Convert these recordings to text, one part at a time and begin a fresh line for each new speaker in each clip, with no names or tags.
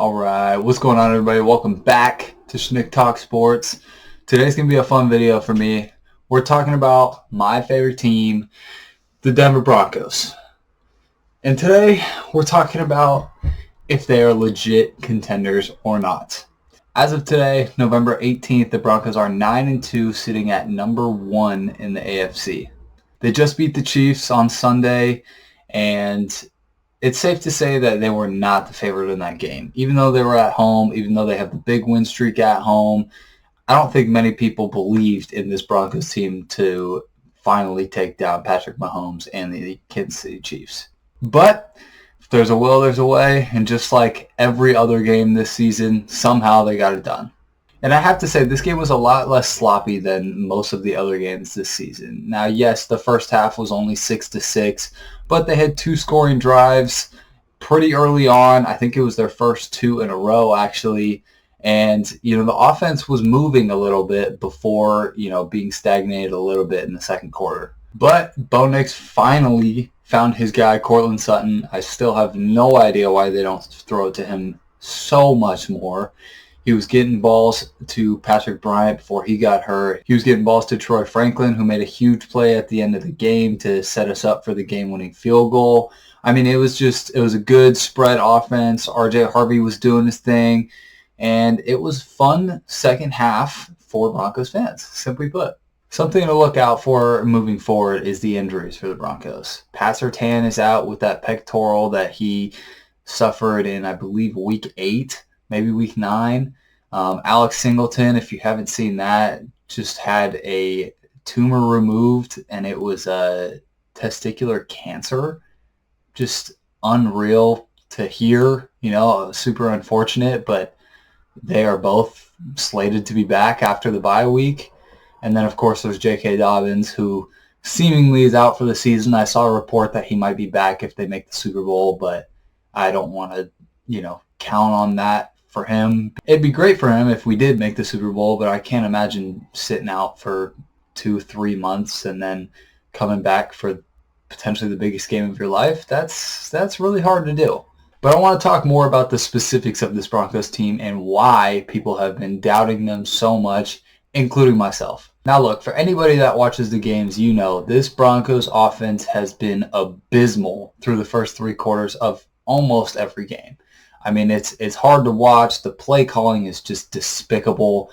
Alright, what's going on everybody? Welcome back to Schnick Talk Sports. Today's going to be a fun video for me. We're talking about my favorite team, the Denver Broncos. And today we're talking about if they are legit contenders or not. As of today, November 18th, the Broncos are 9-2, sitting at number 1 in the AFC. They just beat the Chiefs on Sunday, and it's safe to say that they were not the favorite in that game. Even though they were at home, even though they have the big win streak at home, I don't think many people believed in this Broncos team to finally take down Patrick Mahomes and the Kansas City Chiefs. But if there's a will, there's a way, and just like every other game this season, somehow they got it done. And I have to say, this game was a lot less sloppy than most of the other games this season. Now, yes, the first half was only 6-6, but they had 2 scoring drives pretty early on. I think it was their first 2 in a row, actually. And, the offense was moving a little bit before, being stagnated a little bit in the second quarter. But Bo Nix finally found his guy, Courtland Sutton. I still have no idea why they don't throw it to him so much more. He was getting balls to Patrick Bryant before he got hurt. He was getting balls to Troy Franklin, who made a huge play at the end of the game to set us up for the game-winning field goal. I mean, it was a good spread offense. RJ Harvey was doing his thing, and it was fun second half for Broncos fans, simply put. Something to look out for moving forward is the injuries for the Broncos. Pat Surtain is out with that pectoral that he suffered in, I believe, week 8. Maybe week 9. Alex Singleton, if you haven't seen that, just had a tumor removed, and it was a testicular cancer. Just unreal to hear, super unfortunate, but they are both slated to be back after the bye week. And then, of course, there's J.K. Dobbins, who seemingly is out for the season. I saw a report that he might be back if they make the Super Bowl, but I don't want to, count on that for him. It'd be great for him if we did make the Super Bowl, but I can't imagine sitting out for 2-3 months and then coming back for potentially the biggest game of your life. That's really hard to do. But I want to talk more about the specifics of this Broncos team and why people have been doubting them so much, including myself. Now look, for anybody that watches the games, this Broncos offense has been abysmal through the first 3 quarters of almost every game. I mean, it's hard to watch. The play calling is just despicable.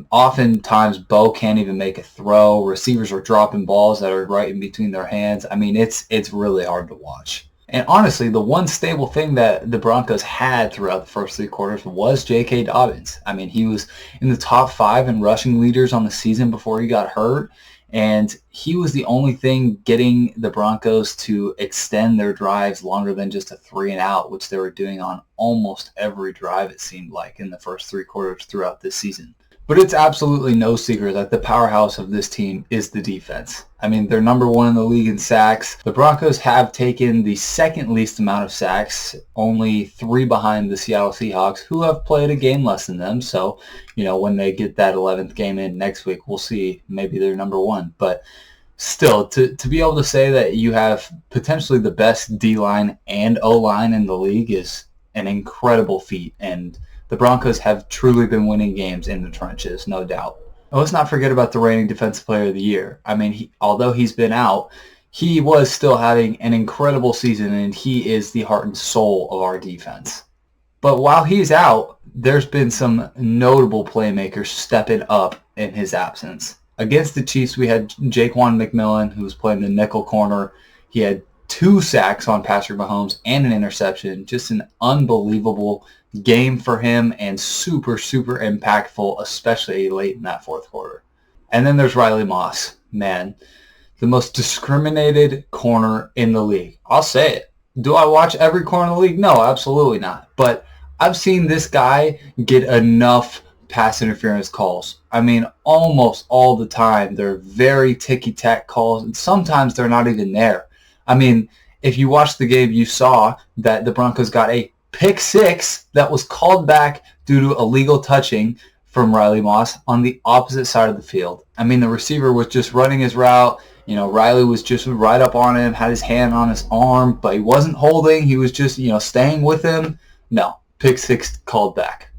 Oftentimes, Bo can't even make a throw. Receivers are dropping balls that are right in between their hands. I mean, it's really hard to watch. And honestly, the one stable thing that the Broncos had throughout the first 3 quarters was J.K. Dobbins. I mean, he was in the top 5 in rushing leaders on the season before he got hurt. And he was the only thing getting the Broncos to extend their drives longer than just a 3-and-out, which they were doing on almost every drive, it seemed like, in the first 3 quarters throughout this season. But it's absolutely no secret that the powerhouse of this team is the defense. I mean, they're number 1 in the league in sacks. The Broncos have taken the second least amount of sacks, only 3 behind the Seattle Seahawks, who have played a game less than them. So, when they get that 11th game in next week, we'll see. Maybe they're number 1. But still, to be able to say that you have potentially the best D-line and O-line in the league is an incredible feat. And the Broncos have truly been winning games in the trenches, no doubt. And let's not forget about the reigning Defensive Player of the Year. I mean, although he's been out, he was still having an incredible season, and he is the heart and soul of our defense. But while he's out, there's been some notable playmakers stepping up in his absence. Against the Chiefs, we had Jaquan McMillan, who was playing the nickel corner. He had 2 sacks on Patrick Mahomes and an interception. Just an unbelievable game for him and super, super impactful, especially late in that fourth quarter. And then there's Riley Moss. Man, the most discriminated corner in the league. I'll say it. Do I watch every corner in the league? No, absolutely not. But I've seen this guy get enough pass interference calls. I mean, almost all the time. They're very ticky-tack calls, and sometimes they're not even there. I mean, if you watched the game, you saw that the Broncos got a pick 6 that was called back due to illegal touching from Riley Moss on the opposite side of the field. I mean, the receiver was just running his route. Riley was just right up on him, had his hand on his arm, but he wasn't holding. He was just, staying with him. No, pick six called back.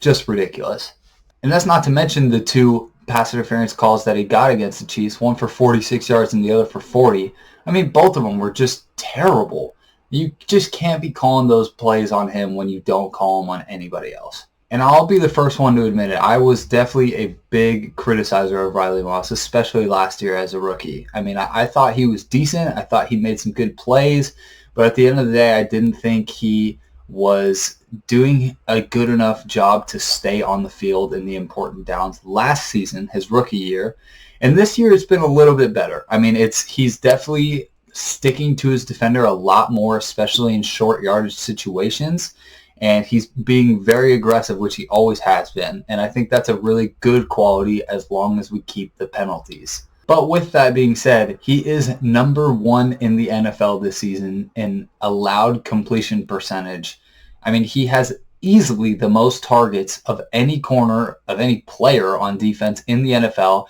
Just ridiculous. And that's not to mention the 2 pass interference calls that he got against the Chiefs, one for 46 yards and the other for 40. I mean, both of them were just terrible. You just can't be calling those plays on him when you don't call them on anybody else. And I'll be the first one to admit it. I was definitely a big criticizer of Riley Moss, especially last year as a rookie. I mean, I thought he was decent. I thought he made some good plays. But at the end of the day, I didn't think he was doing a good enough job to stay on the field in the important downs last season, his rookie year. And this year it's been a little bit better. I mean, he's definitely sticking to his defender a lot more, especially in short yardage situations. And he's being very aggressive, which he always has been. And I think that's a really good quality as long as we keep the penalties. But with that being said, he is number 1 in the NFL this season in allowed completion percentage. I mean, he has easily the most targets of any corner, of any player on defense in the NFL.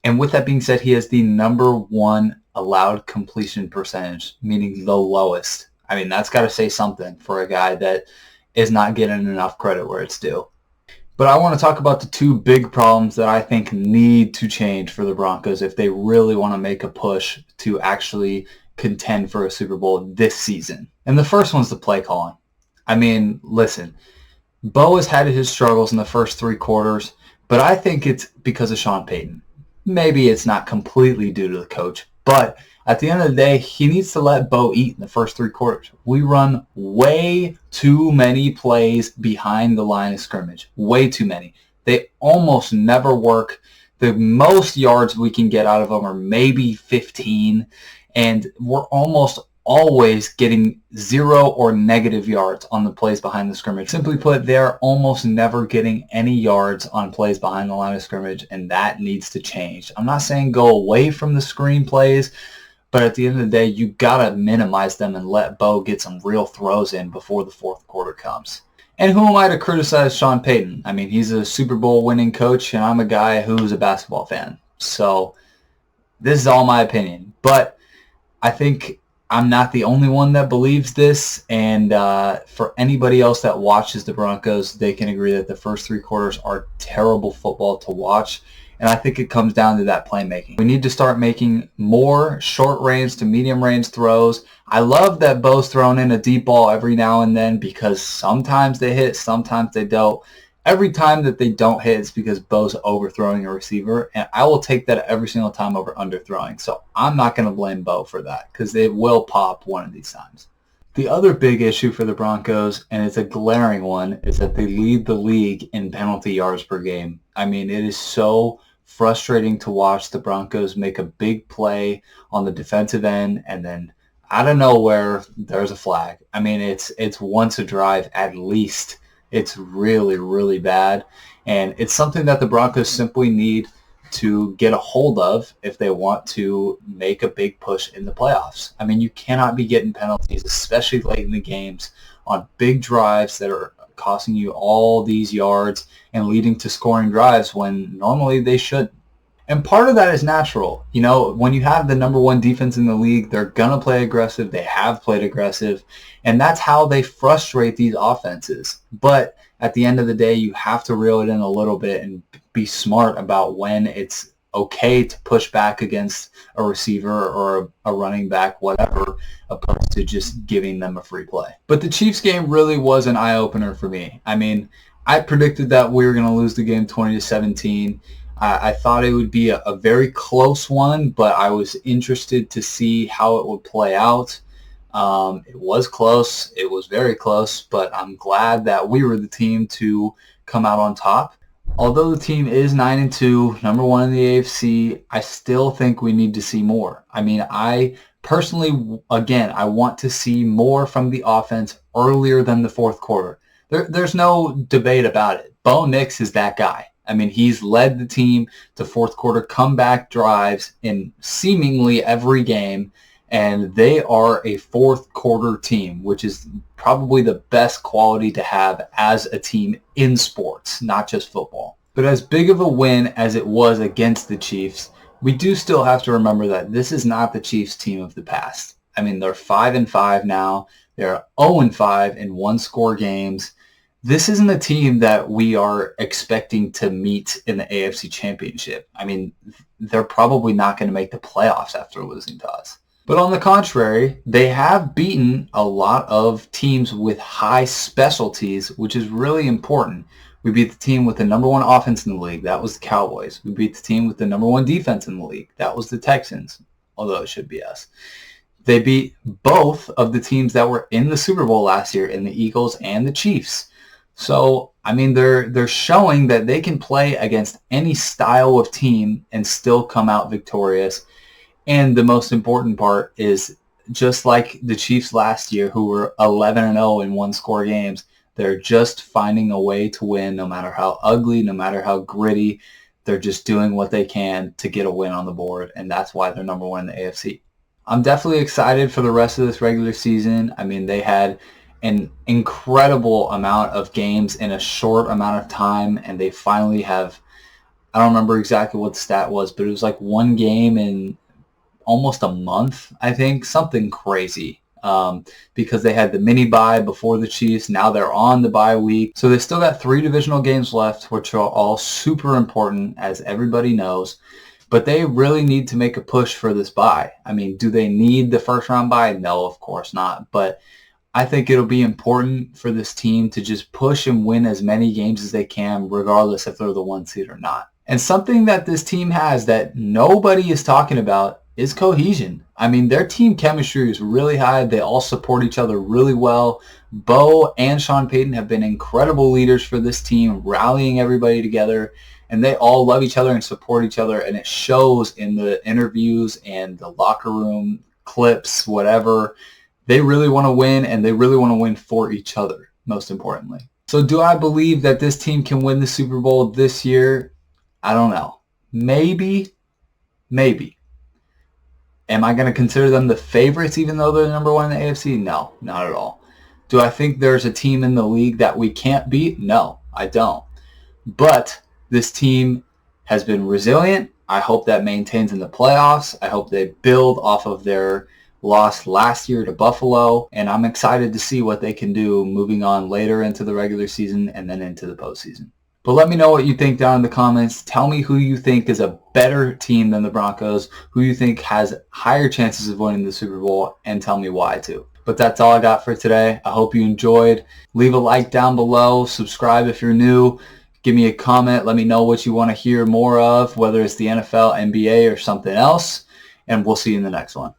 And with that being said, he has the number 1 allowed completion percentage, meaning the lowest. I mean, that's got to say something for a guy that is not getting enough credit where it's due. But I want to talk about the 2 big problems that I think need to change for the Broncos if they really want to make a push to actually contend for a Super Bowl this season. And the first one's the play calling. I mean, listen, Bo has had his struggles in the first 3 quarters, but I think it's because of Sean Payton. Maybe it's not completely due to the coach, but at the end of the day, he needs to let Bo eat in the first 3 quarters. We run way too many plays behind the line of scrimmage. Way too many. They almost never work. The most yards we can get out of them are maybe 15, and we're almost always getting 0 or negative yards on the plays behind the scrimmage. Simply put, they're almost never getting any yards on plays behind the line of scrimmage, and that needs to change. I'm not saying go away from the screen plays, but at the end of the day, you got to minimize them and let Bo get some real throws in before the 4th quarter comes. And who am I to criticize Sean Payton? I mean, he's a Super Bowl winning coach, and I'm a guy who's a basketball fan. So this is all my opinion. But I think I'm not the only one that believes this. And for anybody else that watches the Broncos, they can agree that the first 3 quarters are terrible football to watch. And I think it comes down to that playmaking. We need to start making more short range to medium range throws. I love that Bo's thrown in a deep ball every now and then because sometimes they hit, sometimes they don't. Every time that they don't hit, it's because Bo's overthrowing a receiver, and I will take that every single time over underthrowing. So I'm not going to blame Bo for that because it will pop one of these times. The other big issue for the Broncos, and it's a glaring one, is that they lead the league in penalty yards per game. I mean, it is so frustrating to watch the Broncos make a big play on the defensive end, and then out of nowhere, there's a flag. I mean, it's once a drive at least. It's really, really bad, and it's something that the Broncos simply need to get a hold of if they want to make a big push in the playoffs. I mean, you cannot be getting penalties, especially late in the games, on big drives that are costing you all these yards and leading to scoring drives when normally they shouldn't. And part of that is natural. You know, when you have the number 1 defense in the league, they're going to play aggressive. They have played aggressive. And that's how they frustrate these offenses. But at the end of the day, you have to reel it in a little bit and be smart about when it's okay to push back against a receiver or a running back, whatever, opposed to just giving them a free play. But the Chiefs game really was an eye-opener for me. I mean, I predicted that we were going to lose the game 20-17. I thought it would be a very close one, but I was interested to see how it would play out. It was close. It was very close, but I'm glad that we were the team to come out on top. Although the team is 9-2, number 1 in the AFC, I still think we need to see more. I mean, I personally, again, I want to see more from the offense earlier than the 4th quarter. There's no debate about it. Bo Nix is that guy. I mean, he's led the team to 4th quarter comeback drives in seemingly every game, and they are a 4th quarter team, which is probably the best quality to have as a team in sports, not just football. But as big of a win as it was against the Chiefs, we do still have to remember that this is not the Chiefs team of the past. I mean, they're 5-5 now. They're 0-5 in 1-score games. this isn't a team that we are expecting to meet in the AFC Championship. I mean, they're probably not going to make the playoffs after losing to us. But on the contrary, they have beaten a lot of teams with high specialties, which is really important. We beat the team with the number one offense in the league. That was the Cowboys. We beat the team with the number one defense in the league. That was the Texans, although it should be us. They beat both of the teams that were in the Super Bowl last year, in the Eagles and the Chiefs. So, I mean, they're showing that they can play against any style of team and still come out victorious. And the most important part is, just like the Chiefs last year, who were 11-0 in one-score games, they're just finding a way to win no matter how ugly, no matter how gritty. They're just doing what they can to get a win on the board, and that's why they're number one in the AFC. I'm definitely excited for the rest of this regular season. I mean, they had an incredible amount of games in a short amount of time, and they finally have, I don't remember exactly what the stat was, but it was like one game in almost a month, I think, something crazy, because they had the mini bye before the Chiefs. Now they're on the bye week. So they still got 3 divisional games left, which are all super important, as everybody knows. But they really need to make a push for this bye. I mean, do they need the first round bye? No, of course not. But I think it'll be important for this team to just push and win as many games as they can, regardless if they're the 1 seed or not. And something that this team has that nobody is talking about is cohesion. I mean, their team chemistry is really high. They all support each other really well. Bo and Sean Payton have been incredible leaders for this team, rallying everybody together. And they all love each other and support each other. And it shows in the interviews and the locker room clips, whatever. They really want to win, and they really want to win for each other, most importantly. So do I believe that this team can win the Super Bowl this year? I don't know. Maybe. Am I going to consider them the favorites even though they're number one in the AFC? No, not at all. Do I think there's a team in the league that we can't beat? No, I don't. But this team has been resilient. I hope that maintains in the playoffs. I hope they build off of their loss last year to Buffalo, and I'm excited to see what they can do moving on later into the regular season and then into the postseason. But let me know what you think down in the comments. Tell me who you think is a better team than the Broncos, who you think has higher chances of winning the Super Bowl, and tell me why too. But that's all I got for today. I hope you enjoyed. Leave a like down below. Subscribe if you're new. Give me a comment. Let me know what you want to hear more of, whether it's the NFL, NBA, or something else. And we'll see you in the next one.